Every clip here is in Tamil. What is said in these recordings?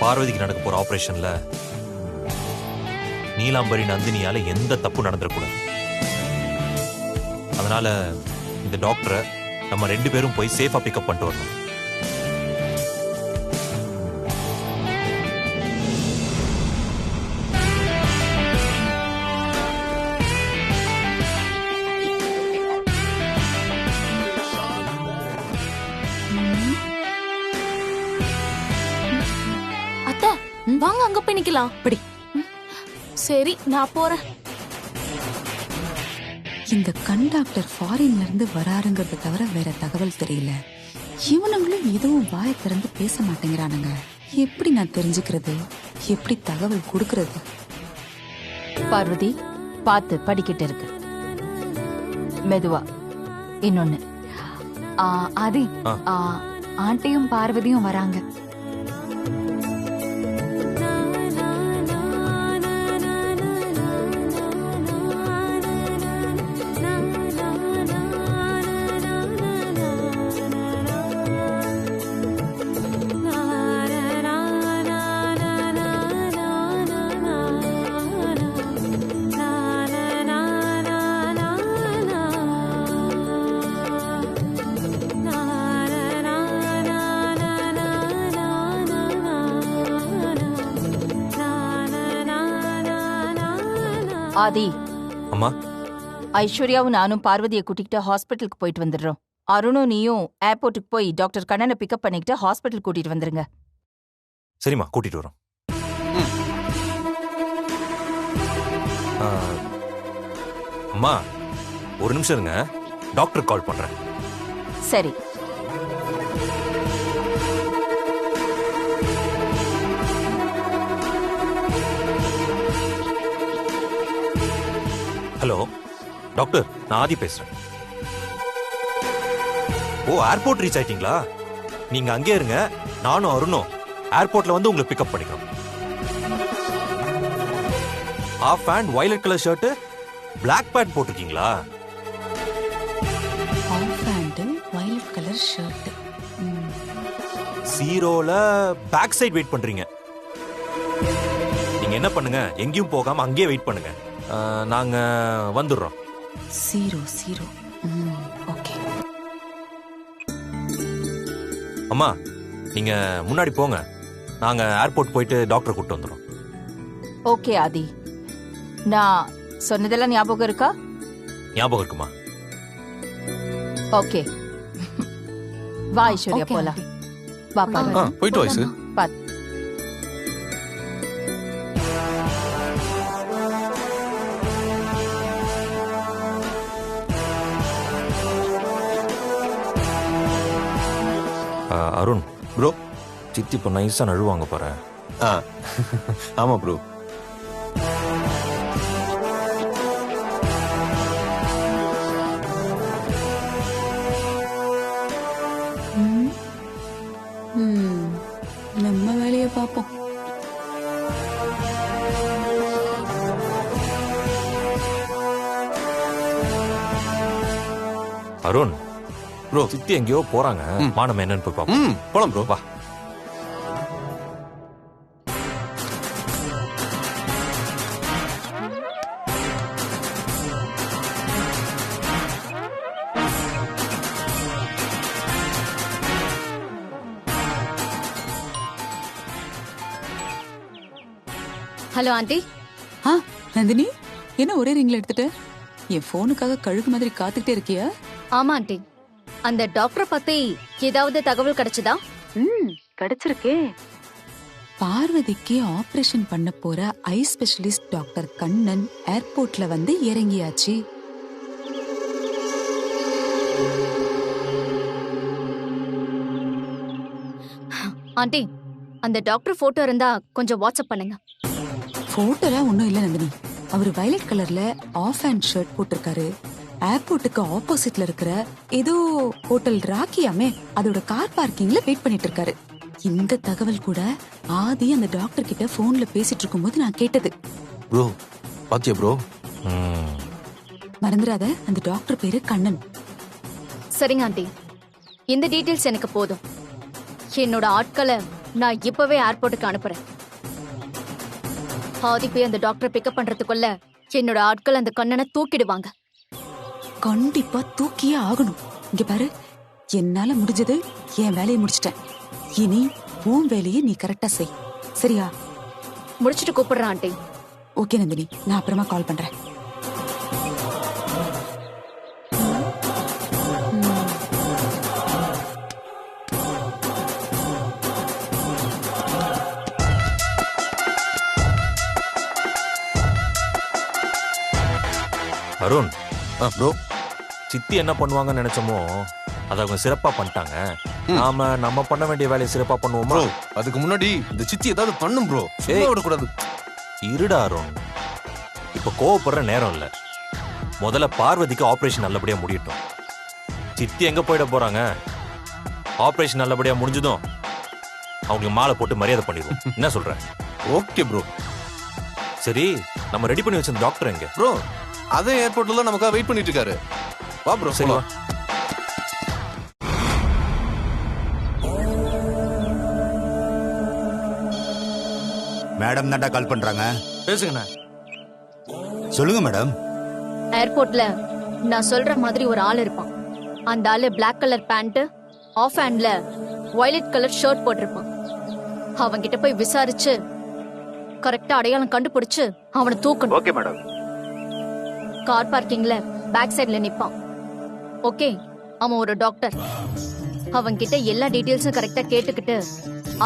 பார்வதிக்கு நடக்க போற ஆபரேஷன்ல நீலாம்பரி நந்தினியால எந்த தப்பு நடந்துடக்கூடாது. அதனால இந்த டாக்டரை நம்ம 2 பேரும் போய் சேஃபா பிக்கப் பண்ணிட்டு வரணும். அத்தை வாங்க அங்க போய் நிக்கலாம். அப்படி சரி நான் போறேன். இந்த கண்டாக்டர் ஃபாரின்ல இருந்து வராருங்கிறத தவிர வேற தகவல் தெரியல. இவனுங்களும் எதுவும் வாயை திறந்து பேச மாட்டேங்கிறானுங்க. எப்படி நான் தெரிஞ்சுக்கிறது? எப்படி தகவல் கொடுக்கறது? பார்வதி பார்த்து படிக்கிட்டு இருக்கு. மெதுவா. இன்னொன்னு ஆதி, ஆண்டியும் பார்வதியும் வராங்க. ஆதி, அம்மா, ஐஸ்வர்யாவும் நானும் பார்வதியை கூட்டிக்கிட்டு ஹாஸ்பிட்டலுக்கு போயிட்டு வந்துடுறோம். அருணும் நீயும் ஏர்போர்ட்டுக்கு போய் டாக்டர் கண்ணனை பிக்கப் பண்ணிக்கிட்டு ஹாஸ்பிட்டல் கூட்டிட்டு வந்துருங்க. சரிம்மா, கூட்டிட்டு வரோம். அம்மா, ஒரு நிமிஷம் இருங்க, டாக்டர் கால் பண்றேன். சரி. ஹலோ டாக்டர், நான் ஆதி பேசுறேன். ஓ, ஏர்போர்ட் ரீச் ஆயிட்டீங்களா? நீங்க அங்கே இருங்க, நானும் அருணும் ஏர்போர்ட்ல வந்து உங்களை பிக்கப் பண்ணிக்கிறோம். Half hand violet colour shirt, black pant போட்டிருக்கீங்களா? Half hand violet colour shirt. ஜீரோல பேக் சைடு வெயிட் பண்றீங்க. நீங்க என்ன பண்ணுங்க, எங்கேயும் போகாம அங்கேயே வெயிட் பண்ணுங்க. நாங்க வந்துடுறோம். 00. ஓகே. அம்மா, நீங்க முன்னாடி போங்க, நாங்க ஏர்போர்ட் போயிட்டு டாக்டர் கூட்டு வந்துடுறோம். ஓகே ஆதி, நான் சொன்னதெல்லாம் ஞாபகம் இருக்கா? ஞாபகம் இருக்குமா? ஓகே. வா ஐஸ்வர்யா, போலாம். வா பார்வதி. போயிட்டு வாய்ஸ். பாத்து. அருண் ப்ரோ, சித்தி இப்போ நைஸா நழுவாங்க பாரு. ஆமா ப்ரோ. நம்ம வேலையை பார்ப்போம். அருண் ப்ரோ, சித்தி எங்கேயோ போறாங்க, மானம் என்னன்னு போய் பார்ப்போம். போலாம் ப்ரோ, வா. Hello aunty. நந்தினி, என்ன ஒரே ரிங்ல எடுத்துட்ட? என் போனுக்காக கழுகு மாதிரி காத்துக்கிட்டே இருக்கியா? ஆமா ஆண்டி, அந்த டாக்டரை பத்தி ஏதாவது தகவல் கிடைச்சதா? கிடைச்சிருக்கே. பார்வதிக்கு ஆபரேஷன் பண்ண போற ஐ ஸ்பெஷலிஸ்ட் டாக்டர் கண்ணன் ஏர்போர்ட்ல வந்து இறங்கியாச்சு. ஆண்டி, அந்த டாக்டர் போட்டோ இருந்தா கொஞ்சம் வாட்ஸ்அப் பண்ணுங்க. போட்டோலாம் ஒண்ணும் இல்ல நந்தினி. அவர் வயலட் கலர்ல ஆஃப் ஹேண்ட் ஷர்ட் போட்டிருக்காரு. ஏர்போர்ட்டுக்கு ஆப்போசிட்ல இருக்கிற ஏதோ ஹோட்டல் ராக்கியாமே, அதோட கார் பார்க்கிங்ல வெயிட் பண்ணிட்டு இருக்காரு. இந்த தகவல் கூட ஆதி அந்த டாக்டர் கிட்ட போன்ல பேசிட்டு இருக்கும்போது நான் கேட்டது. ப்ரோ, பாத்தியா ப்ரோ? மறந்துடாத, அந்த டாக்டர் பேரு கண்ணன். சரிங்க ஆண்டி, இந்த டீடைல்ஸ் எனக்கு போதும். என்னோட ஆட்களை நான் இப்பவே ஏர்போர்ட்டுக்கு அனுப்புறேன். ஆதி போய் அந்த டாக்டரை பிக்கப் பண்றதுக்குள்ள என்னோட ஆட்கள் அந்த கண்ணனை தூக்கிடுவாங்க. கண்டிப்பா தூக்கியே ஆகணும். இங்க பாரு, என்னால முடிஞ்சது என் வேலையை முடிச்சிட்டேன். இனி உன் வேலையை நீ கரெக்டா செய். சரியா? முடிச்சிட்டு கூப்பிடுறேன் ஆண்டி. ஓகே நந்தினி, நான் அப்புறமா கால் பண்றேன். அருண், ப்ரோ சித்தி என்ன பண்ணுவாங்கன்னு நினைச்சோமோ அதை அவங்க சிறப்பா பண்ணிட்டாங்க. நாம நம்ம பண்ண வேண்டிய வேலையை சிறப்பா பண்ணுவோமா? ப்ரோ அதுக்கு முன்னாடி இந்த சித்தி ஏதாவது பண்ணும் ப்ரோ. சும்மா விடக்கூடாது. இருடா அருண், இப்ப கோவப்படுற நேரம் இல்ல. முதல்ல பார்வதிக்கு ஆபரேஷன் நல்லபடியா முடியட்டும். சித்தி எங்க போயிட போறாங்க? ஆபரேஷன் நல்லபடியா முடிஞ்சதும் அவங்களுக்கு மாலை போட்டு மரியாதை பண்ணிடுவோம். என்ன சொல்ற? Okay bro. சரி, நம்ம ரெடி பண்ணி வச்சிருந்த டாக்டர் எங்க? ப்ரோ அதே ஏர்போர்ட்ல தான் நமக்காக வெயிட் பண்ணிட்டு இருக்காரு. வா ப்ரோ. சரி வா. மேடம் தான்டா கால் பண்றாங்க. பேசுங்கண்ணா. சொல்லுங்க மேடம். ஏர்போர்ட்ல நான் சொல்ற மாதிரி ஒரு ஆள் இருப்பான். அந்த ஆளு பிளாக் கலர் பேண்ட், ஆஃப் ஹேண்ட்ல வயலட் கலர் ஷர்ட் போட்டிருப்பான். அவன்கிட்ட போய் விசாரிச்சு கரெக்டா அடையாளம் கண்டுபிடிச்சு அவனை தூக்கணும். Okay madam. கார் பார்க்கிங்ல பேக் சைடுல நிப்பான். ஓகே, அவன் ஒரு டாக்டர். அவன்கிட்ட எல்லா டீடைல்ஸும் கரெக்டா கேட்டுக்கிட்டு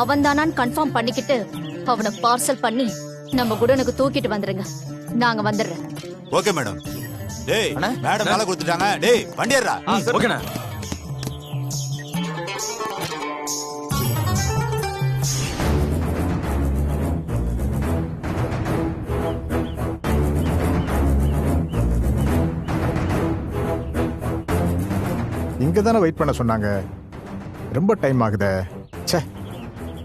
அவன் தானான்னு கன்ஃபார்ம் பண்ணிக்கிட்டு அவனை பார்சல் பண்ணி நம்ம குடனுக்கு தூக்கிட்டு வந்துருங்க. நாங்க வந்துடுறேன். Okay madam. டேய் மேடம் வேலை கொடுத்துட்டாங்க. டேய் வண்டி ஏறா. ஓகேண்ணா. இங்க தானே வெயிட் பண்ண சொன்னாங்க. ரொம்ப டைம் ஆகுதே. ச்சே,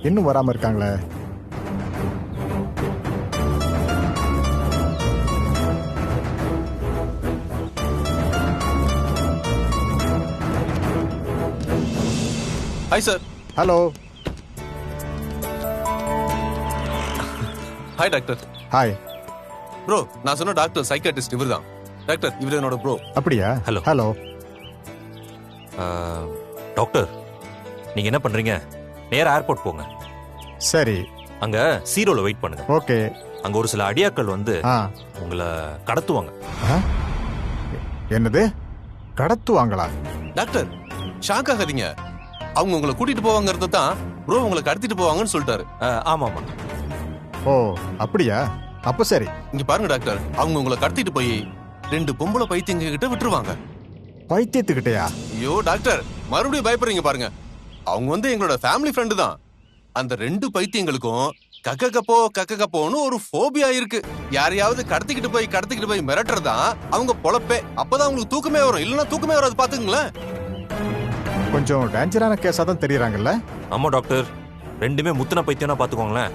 இன்னும் வராம இருக்காங்களே. Hi sir. Hello. Hi doctor. Hi. Bro நான் சொன்ன டாக்டர் சைக்காட்ரிஸ்ட் இவர்தான். டாக்டர் இவர் என்னோட ப்ரோ. அப்படியா? ஹலோ. ஹலோ. டாக்டர், நீங்க என்ன பண்றீங்க? நேரா ஏர்போர்ட் போங்க. சரி. அங்க சீரோல வெயிட் பண்ணுங்க. ஓகே. அங்க ஒரு சில அடியாக்கள் வந்து உங்களை கடத்துவாங்க. என்னது? கடத்துவாங்களா? டாக்டர் ஷாக் ஆகாதீங்க. அவங்க உங்களை கூட்டிட்டு போவாங்கிறது தான் ப்ரோ உங்களை கடத்திட்டு போவாங்கன்னு சொல்லிட்டாரு. ஆமா ஆமா. ஓ அப்படியா? அப்ப சரி. இங்க பாருங்க டாக்டர், அவங்க உங்களை கடத்திட்டு போய் 2 பொம்பளை பைத்தியங்க கிட்ட விட்டுருவாங்க. பைத்தியத்துக்கிட்டயா? ஐயோ டாக்டர், மறுபடியும் பயப்படுறீங்க பாருங்க. அவங்க வந்து எங்களோட ஃபேமிலி ஃப்ரெண்டு தான். அந்த 2 பைத்தியங்களுக்கும் கக்க கப்போன்னு ஒரு ஃபோபியா இருக்கு. யாரையாவது கடத்திக்கிட்டு போய் மிரட்டுறதா அவங்க பொழப்பே. அப்பதான் உங்களுக்கு தூக்கமே வரும். இல்லன்னா தூக்கமே வராது. பாத்துக்கங்களேன். கொஞ்சம் டேஞ்சரான கேஸா தான் தெரியறாங்கல்ல? ஆமா டாக்டர், ரெண்டுமே முத்துன பைத்தியம்னா பாத்துக்கோங்களேன்.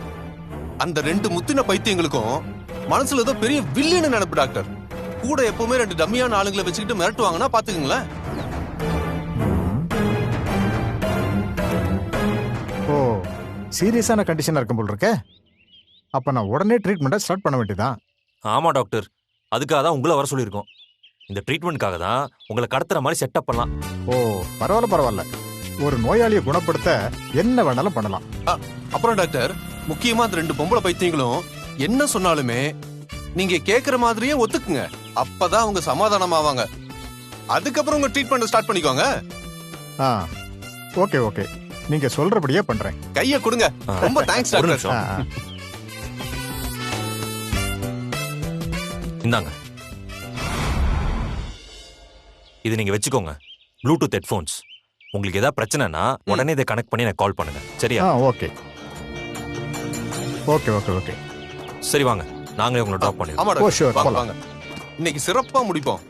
அந்த 2 முத்தின பைத்தியங்களுக்கும் மனசுல ஏதோ பெரிய வில்லின்னு நினைப்பு டாக்டர். கூட எப்பவுமே 2 டம்மியான ஆளுங்களை வச்சுக்கிட்டு மிரட்டுவாங்கன்னா பாத்துக்கங்களேன். ஓ சீரியஸான கண்டிஷனா இருக்கும் போல இருக்கே. அப்ப நான் உடனே ட்ரீட்மெண்ட்டை ஸ்டார்ட் பண்ண வேண்டியதான். ஆமா டாக்டர், அதுக்காக தான் உங்களை வர சொல்லியிருக்கோம். இந்த ட்ரீட்மெண்ட்காக தான் உங்களை கடத்துற மாதிரி செட்டப் பண்ணலாம். ஓ பரவாயில்ல. ஒரு நோயாளியை குணப்படுத்த என்ன வேணாலும் பண்ணலாம். அப்புறம் டாக்டர், முக்கியமா அந்த 2 பொம்பளை பைத்தியங்களும் என்ன சொன்னாலுமே நீங்க கேக்குற மாதிரியே ஒத்துக்குங்க. அப்பதான் அவங்க சமாதானம் ஆவாங்க. அதுக்கப்புறம் உங்க ட்ரீட்மெண்ட் ஸ்டார்ட் பண்ணிக்கோங்க. ஓகே. நீங்க சொல்றபடியே பண்றேன். கைய கொடுங்க. ரொம்ப தேங்க்ஸ் டாக்டர். இந்தாங்க, இது நீங்க வச்சுக்கோங்க. Bluetooth headphones. உங்களுக்கு ஏதாவது பிரச்சனைனா உடனே இதை கனெக்ட் பண்ணி எனக்கு கால் பண்ணுங்க. சரியா? ஓகே. சரி வாங்க, நாங்களே உங்களை ட்ராப் பண்ணிடுவோம். ஆமா டாக்டர், வாங்க. இன்னைக்கு சிறப்பா முடிப்போம்.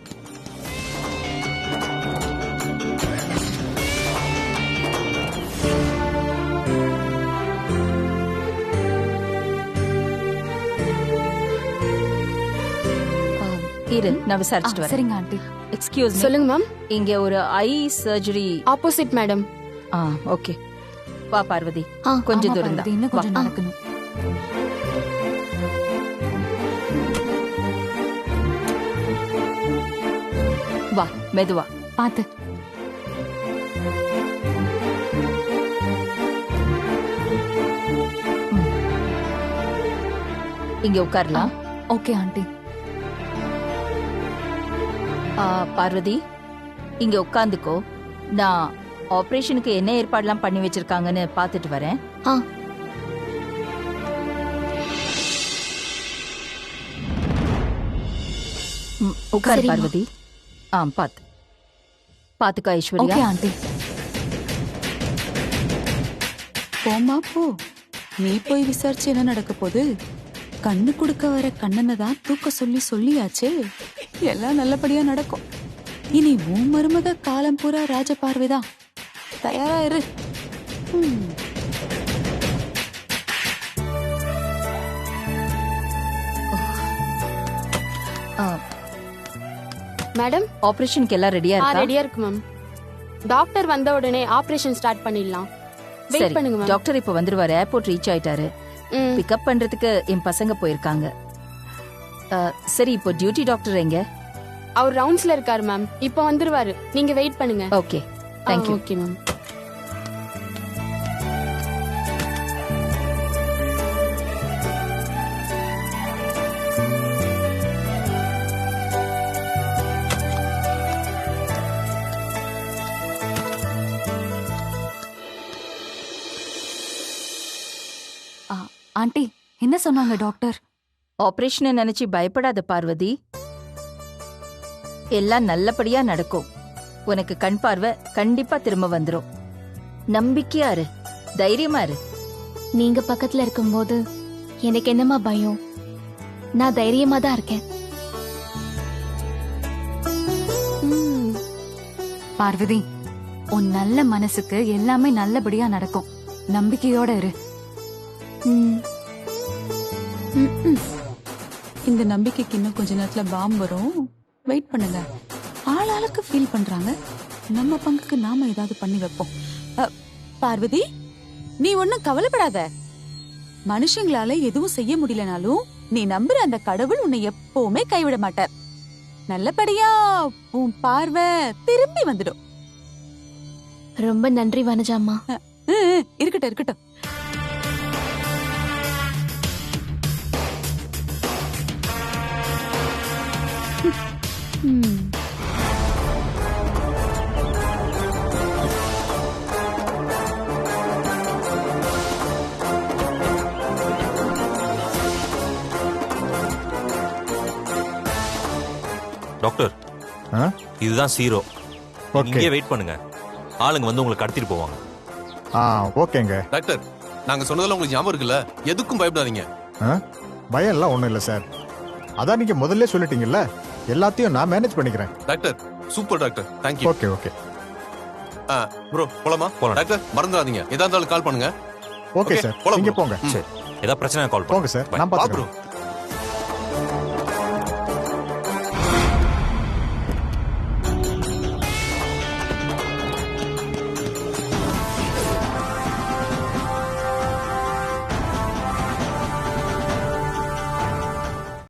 இரு, நான் விசாரிச்சுட்டு வரேன். சரிங்க ஆண்டி. Excuse me. சொல்லுங்க மேம். இங்க ஒரு eye surgery. Opposite madam. Okay. வா பார்வதி, ஆ, கொஞ்சம் ஆமா, தூரம் பார்வதி, இன்னும் கொஞ்சம் வா. நடக்கணும். வா மெதுவா. பாத்து. இங்க உட்காரலாம். Okay aunty. பார்வதி, இங்க உட்காந்துக்கோ. நான் ஆபரேஷனுக்கு என்ன ஏற்பாடுலாம் பண்ணி வச்சிருக்காங்கன்னு பாத்துட்டு வரேன். ஆ. உட்காரு சரிம்மா. பார்வதி. பாத்துக்கோ ஐஸ்வர்யா. Okay aunty. போமா போ, நீ போய் விசாரிச்சு என்ன நடக்க போகுது? கண்ணு கொடுக்க வர கண்ணனை தான் தூக்க சொல்லி சொல்லியாச்சே, எல்லாம் நல்லபடியா நடக்கும். இனி உன் மருமக காலம் பூரா ராஜபார்வைதான். தயாரா இரு. மேடம், ஆபரேஷனுக்கு எல்லாம் ரெடியா இருக்கா? ரெடியா இருக்கு மேம். டாக்டர் வந்த உடனே ஆபரேஷன் ஸ்டார்ட் பண்ணிடலாம். வெயிட் சரி, பண்ணுங்க மேம். டாக்டர் இப்ப வந்துருவாரு. ஏர்போர்ட் ரீச் ஆயிட்டாரு. ம். பிக்கப் பண்றதுக்கு என் பசங்க போயிருக்காங்க. சரி, இப்போ டியூட்டி டாக்டர் எங்க? அவர் ரவுண்ட்ஸ்ல இருக்காரு மேம். இப்போ வந்துருவாரு. நீங்க வெயிட் பண்ணுங்க. Okay, thank you. Okay ma'am. Aunty, என்ன சொன்னாங்க டாக்டர்? ஆபரேஷனை நினைச்சு பயப்படாத பார்வதி. எல்லாம் நல்லபடியா நடக்கும். உனக்கு கண் பார்வை கண்டிப்பா திரும்ப வந்துரும். நம்பிக்கையா இரு, தைரியமா இரு. நீங்க பக்கத்துல இருக்கும்போது எனக்கு என்னமா பயம்? நான் தைரியமா தான் இருக்கேன். பார்வதி, உன் நல்ல மனசுக்கு எல்லாமே நல்லபடியா நடக்கும். நம்பிக்கையோட இரு. இந்த நம்பிக்கைக்கு இன்னும் கொஞ்ச நேரத்துல பாம் வரும். வெயிட் பண்ணுங்க. ஆளாளுக்கு ஃபீல் பண்றாங்க. நம்ம பங்குக்கு நாம ஏதாவது பண்ணி வைப்போம். பார்வதி, நீ ஒன்னும் கவலைப்படாத. மனுஷங்களால எதுவும் செய்ய முடியலனாலும் நீ நம்புற அந்த கடவுள் உன்னை எப்பவுமே கைவிட மாட்டார். நல்லபடியா உன் பார்வை திரும்பி வந்துடும். ரொம்ப நன்றி வனஜாமா. இருக்கட்டும் இருக்கட்டும். டாக்டர், ஆ? இதுதான் ஜீரோ. ஓகே. இங்கே வெயிட் பண்ணுங்க. ஆளுங்க வந்து உங்களை கடத்திட்டு போவாங்க. ஓகேங்க. டாக்டர், நாங்க சொன்னதெல்லாம் உங்களுக்கு ஞாபகம் இருக்குல்ல? எதுக்கும் பயப்படாதீங்க. பயம் எல்லாம் ஒண்ணும் இல்ல சார். அதான் நீங்க முதல்ல சொல்லிட்டீங்கல்ல, எல்லாத்தையும் நான் மேனேஜ் பண்ணிக்கிறேன். Doctor, super doctor. Thank you. Okay okay. Bro, போலாமா? போலாம். டாக்டர், மறந்துடாதீங்க. ஏதா இருந்தாலும் கால் பண்ணுங்க. ஓகே சார், போலாம் நீங்க bro. போங்க. சரி, ஏதாவது பிரச்சனை கால் போங்க சார், நான் வா பாத்துக்கிறேன். ப்ரோ.